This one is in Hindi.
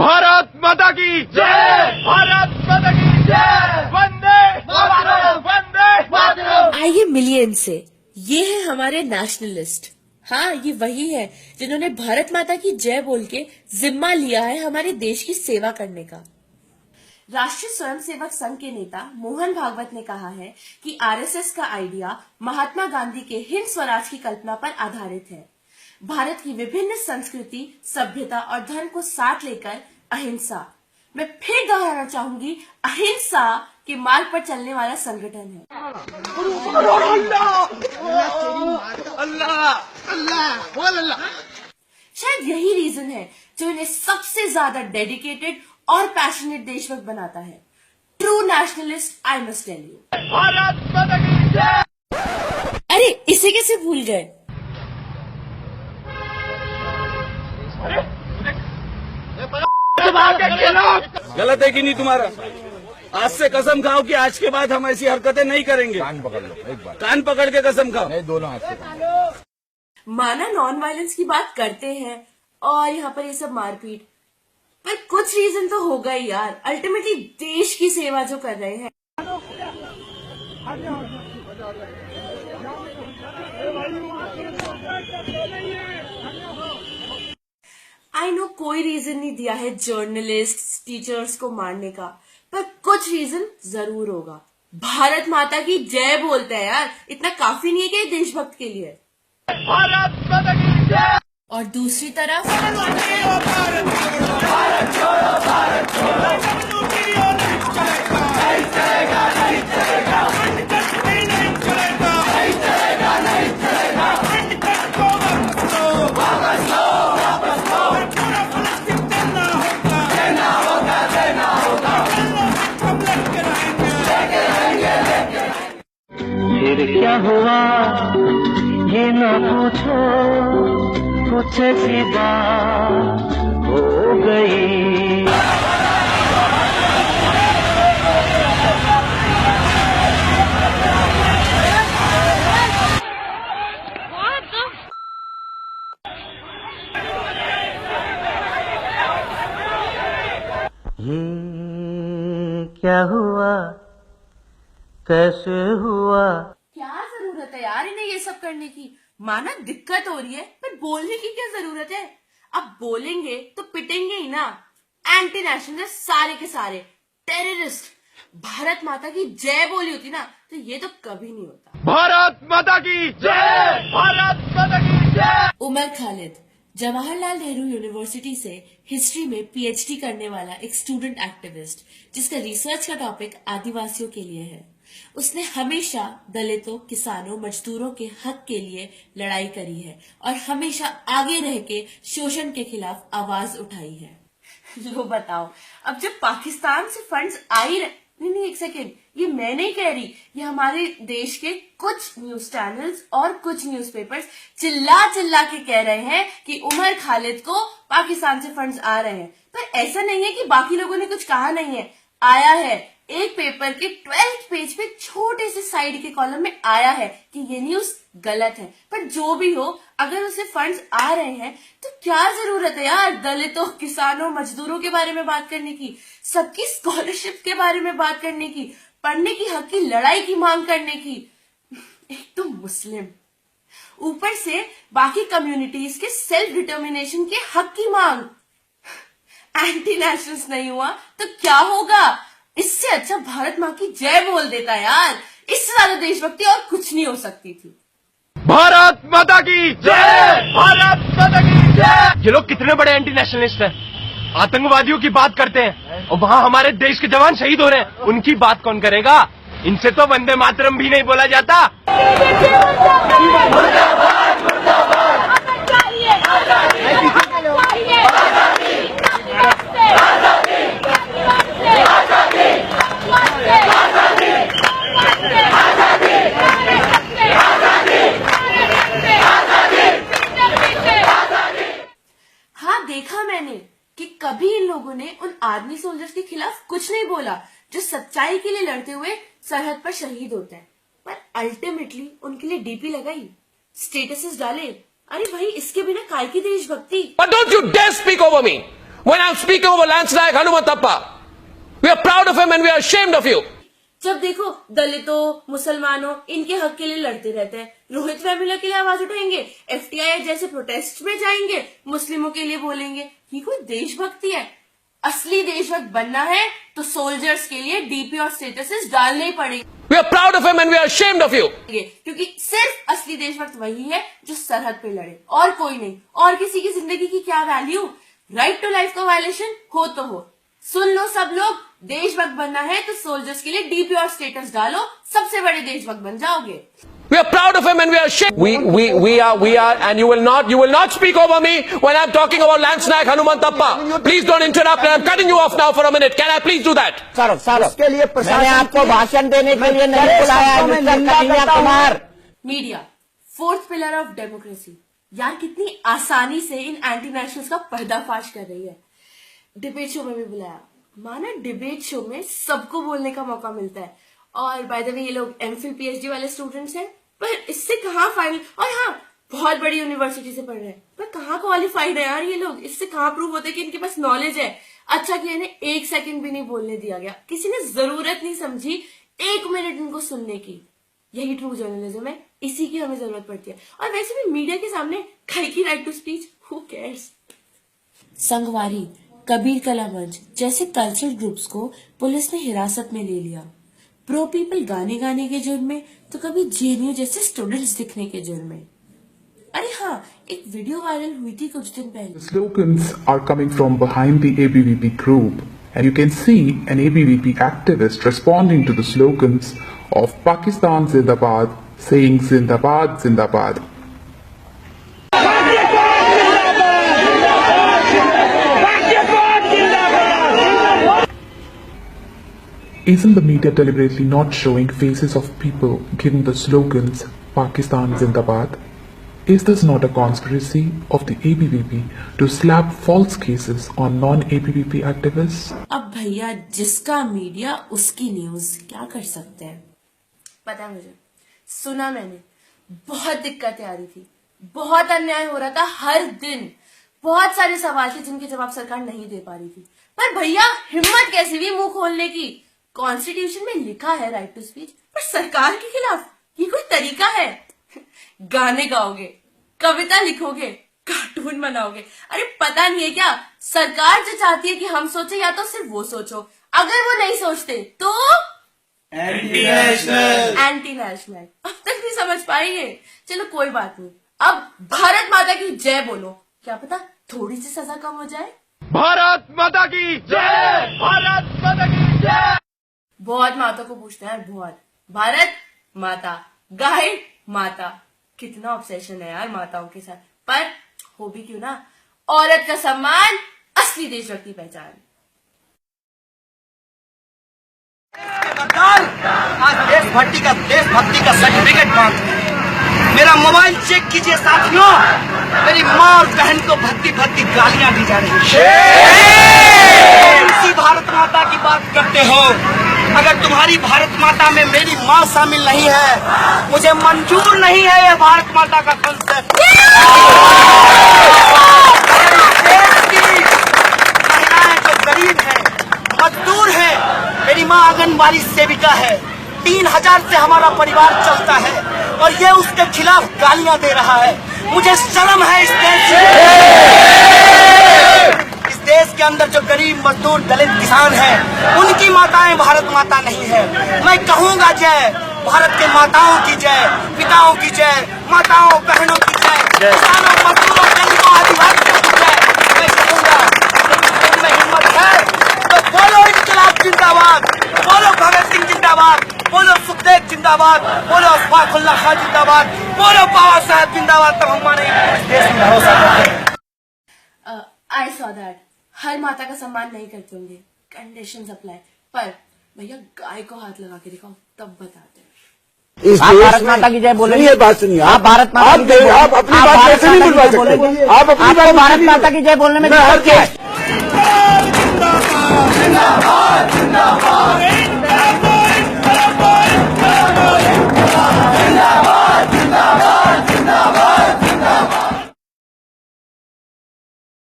भारत माता की जय, भारत माता की जय, वंदे मातरम, वंदे मातरम। आइए मिलिए इनसे, ये है हमारे नेशनलिस्ट। हाँ, ये वही है जिन्होंने भारत माता की जय बोल के जिम्मा लिया है हमारे देश की सेवा करने का। राष्ट्रीय स्वयंसेवक संघ के नेता मोहन भागवत ने कहा है कि आरएसएस का आइडिया महात्मा गांधी के हिंद स्वराज की कल्पना पर आधारित है। भारत की विभिन्न संस्कृति, सभ्यता और धर्म को साथ लेकर अहिंसा, मैं फिर दोहराना चाहूंगी, अहिंसा के मार्ग पर चलने वाला संगठन है। शायद यही रीजन है जो इन्हें सबसे ज्यादा डेडिकेटेड और पैशनेट देशभक्त बनाता है। True nationalist, I must tell you. Bharat Mata की जय। अरे इसे कैसे भूल गए? गलत है कि नहीं तुम्हारा? आज से कसम खाओ कि आज के बाद हम ऐसी हरकतें नहीं करेंगे। कान पकड़ लो एक बार, कान पकड़ के कसम खाओ। नहीं दोनों हाथ से। माना नॉन वायलेंस की बात करते हैं और यहाँ पर ये सब मारपीट, पर कुछ रीजन तो होगा ही यार। अल्टीमेटली देश की सेवा जो कर रहे हैं। आई नो कोई रीजन नहीं दिया है जर्नलिस्ट, टीचर्स को मारने का, पर कुछ रीजन जरूर होगा। भारत माता की जय बोलते हैं यार, इतना काफी नहीं है क्या देशभक्त के लिए? भारत माता की जय। और दूसरी तरफ फिर क्या हुआ ये ना पूछो, कुछ ऐसी बात हो गई। ये क्या हुआ, कैसे हुआ? क्या जरूरत है यार इन्हें ये सब करने की? माना दिक्कत हो रही है, पर बोलने की क्या जरूरत है? अब बोलेंगे तो पिटेंगे ही ना। एंटी नेशनलिस्ट सारे के सारे टेररिस्ट। भारत माता की जय बोली होती ना तो ये तो कभी नहीं होता। भारत माता की जय, भारत माता की जय। उमर खालिद जवाहरलाल नेहरू यूनिवर्सिटी से हिस्ट्री में पीएचडी करने वाला एक स्टूडेंट एक्टिविस्ट, जिसका रिसर्च का टॉपिक आदिवासियों के लिए है। उसने हमेशा दलितों, किसानों, मजदूरों के हक के लिए लड़ाई करी है और हमेशा आगे रह के शोषण के खिलाफ आवाज उठाई है। लो बताओ, अब जब पाकिस्तान से फंड्स आ ही रहे, नहीं एक सेकेंड, ये मैं नहीं कह रही, ये हमारे देश के कुछ न्यूज चैनल्स और कुछ न्यूज़पेपर्स चिल्ला चिल्ला के कह रहे हैं कि उमर खालिद को पाकिस्तान से फंड्स आ रहे हैं। पर ऐसा नहीं है कि बाकी लोगों ने कुछ कहा नहीं है, आया है। एक पेपर के 12th पेज पे छोटे से साइड के कॉलम में आया है कि ये न्यूज गलत है। पर जो भी हो, अगर उसे फंड्स आ रहे हैं तो क्या जरूरत है यार दलितों, किसानों, मजदूरों के बारे में बात करने की, सबकी स्कॉलरशिप के बारे में बात करने की, पढ़ने की हक की लड़ाई की मांग करने की। एक तो मुस्लिम, ऊपर से बाकी कम्युनिटीज के सेल्फ डिटर्मिनेशन के हक की मांग। एंटी नेशनल्स नहीं हुआ तो क्या होगा? इससे अच्छा भारत माँ की जय बोल देता यार। इससे ज्यादा देशभक्ति और कुछ नहीं हो सकती थी। भारत माता की जय, भारत माता की जय। ये लोग कितने बड़े एंटी नेशनलिस्ट हैं, आतंकवादियों की बात करते हैं और वहाँ हमारे देश के जवान शहीद हो रहे हैं, उनकी बात कौन करेगा? इनसे तो वंदे मातरम भी नहीं बोला जाता। हाँ, देखा मैंने कि कभी इन लोगों ने उन आर्मी सोल्जर्स के खिलाफ कुछ नहीं बोला जो सच्चाई के लिए लड़ते हुए सरहद पर शहीद होते हैं, पर अल्टीमेटली उनके लिए डीपी लगाई, स्टेटसेस डाले। अरे भाई, इसके बिना काय की देशभक्ति? But don't you dare speak over me. when I'm speaking over Lance Naik Hanumanthappa. We are proud of him and we are ashamed of you. जब देखो दलितों मुसलमानों इनके हक के लिए लड़ते रहते हैं, रोहित वेमुला के लिए आवाज उठाएंगे, एफटीआई जैसे प्रोटेस्ट में जाएंगे, मुस्लिमों के लिए बोलेंगे, ये कोई देशभक्ति है? असली देशभक्त बनना है तो सोल्जर्स के लिए डीपी और स्टेटसेस डालने ही पड़ेंगे। We are proud of him and we are ashamed of you. क्योंकि सिर्फ असली देशभक्त वही है जो सरहद पे लड़े, और कोई नहीं। और किसी की जिंदगी की क्या वैल्यू? राइट टू लाइफ का वायलेशन हो तो हो। सुन लो सब लोग, देशभक्त बनना है तो सोल्जर्स के लिए डीपी और स्टेटस डालो, सबसे बड़े देशभक्त बन जाओगे। We are proud of him and we are ashamed. We are, and you will not speak over me when I'm talking about Lance Naik Hanumanthappa. Please don't interrupt, and I'm cutting you off now for a minute. Can I please do that? Sir उसके लिए मैंने आपको भाषण देने के लिए नहीं बुलाया mister Kanhaiya Kumar. Media fourth pillar of democracy, यार कितनी आसानी से इन एंटी नेशनल्स का पर्दाफाश कर रही है। डिबेट शो में भी बुलाया, माना डिबेट शो में सबको बोलने का मौका मिलता है। और बाय द वे ये लोग एमफिल पीएचडी वाले स्टूडेंट्स हैं, पर इससे कहाँ फाइनल, और हाँ बहुत बड़ी यूनिवर्सिटी से पढ़ रहे हैं, पर कहाँ क्वालिफाइड है यार ये लोग? इससे कहाँ प्रूव होता है कि इनके पास नॉलेज है? अच्छा कि इन्हें 1 सेकंड भी नहीं बोलने दिया गया, किसी ने जरूरत नहीं समझी 1 मिनट इनको सुनने की। यही ट्रू जर्नलिज्म है, इसी की हमें जरूरत पड़ती है। और वैसे भी मीडिया के सामने कई की right to speech, who cares? संगवारी, कबीर कला मंच जैसे कल्चरल ग्रुप्स को पुलिस ने हिरासत में ले लिया। प्रो पीपल गाने गाने के जुर्म में तो कभी जेएनयू जैसे स्टूडेंट्स दिखने के जुर्म में। अरे हाँ, एक वीडियो वायरल हुई थी कुछ दिन पहले। The slogans are coming from behind the ABVP group, and you can see an ABVP activist responding to the slogans of Pakistan Zindabad, saying Zindabad, Zindabad. Isn't the media deliberately not showing faces of people giving the slogans Pakistan Zindabad? Is this not a conspiracy of the ABVP to slap false cases on non-ABVP activists? अब भैया जिसका मीडिया उसकी न्यूज, क्या कर सकते हैं? पता है मुझे, सुना मैंने, बहुत दिक्कतें आ रही थी, बहुत अन्याय हो रहा था हर दिन, बहुत सारे सवाल थे जिनके जवाब सरकार नहीं दे पा रही थी। पर भैया हिम्मत कैसी भी मुंह खोलने की? कॉन्स्टिट्यूशन में लिखा है राइट टू स्पीच, पर सरकार के खिलाफ ये कोई तरीका है? गाने गाओगे, कविता लिखोगे, कार्टून बनाओगे, अरे पता नहीं है क्या सरकार जो चाहती है कि हम सोचे, या तो सिर्फ वो सोचो, अगर वो नहीं सोचते तो एंटी नेशनल। अब तक नहीं समझ पाई है, चलो कोई बात नहीं, अब भारत माता की जय बोलो, क्या पता थोड़ी सी सजा कम हो जाए। भारत माता की जय, भारत माता की जय। बहुत माता को पूछते हैं, बहुत, भारत माता, गाय माता, कितना ऑब्सेशन है यार माताओं के साथ। पर हो भी क्यों ना, औरत का सम्मान असली देशभक्ति पहचान। आज देशभक्ति का सर्टिफिकेट मांगते हैं। मेरा मोबाइल चेक कीजिए साथियों, मेरी माँ और बहन को भक्ति भक्ति गालियां दी जा रही है। इसी भारत माता की बात करते हो, अगर तुम्हारी भारत माता में मेरी माँ शामिल नहीं है, मुझे मंजूर नहीं है यह भारत माता का कंसेप्ट। महिलाएं जो गरीब है, मजदूर है, मेरी माँ आंगनबाड़ी सेविका है, 3000 से हमारा परिवार चलता है, और ये उसके खिलाफ गालियां दे रहा है। मुझे शर्म है इस देश इस देश के अंदर जो गरीब मजदूर दलित किसान हैं, उनकी माताएं भारत माता नहीं है। मैं कहूंगा जय भारत के माताओं की जय, पिताओं की जय, माताओं बहनों की जय, किसानों मजदूरों दलितों आदिवासियों की जय। मैं कहूंगा में हिम्मत है तो बोलो इनकलाब जिंदाबाद, बोलो भगत सिंह जिंदाबाद, बोलो सुखदेव जिंदाबाद, बोलो अशफाकुल्लाह खान जिंदाबाद, बोलो बाबा साहब जिंदाबाद। तब हम मानेंगे इस देश में भरोसा करते हैं। आई सॉ दैट, हर माता का सम्मान नहीं करते होंगे, कंडीशंस अप्लाई, पर भैया गाय को हाथ लगा के दिखाओ तब बताते हैं। आप भारत माता की जय बोलेंगे? ये बात सुनिए, आप भारत माता की जय, आप अपनी बात कैसे नहीं बोलवा सकते? आप अपनी बात भारत माता की जय बोलने में दिक्कत क्या है?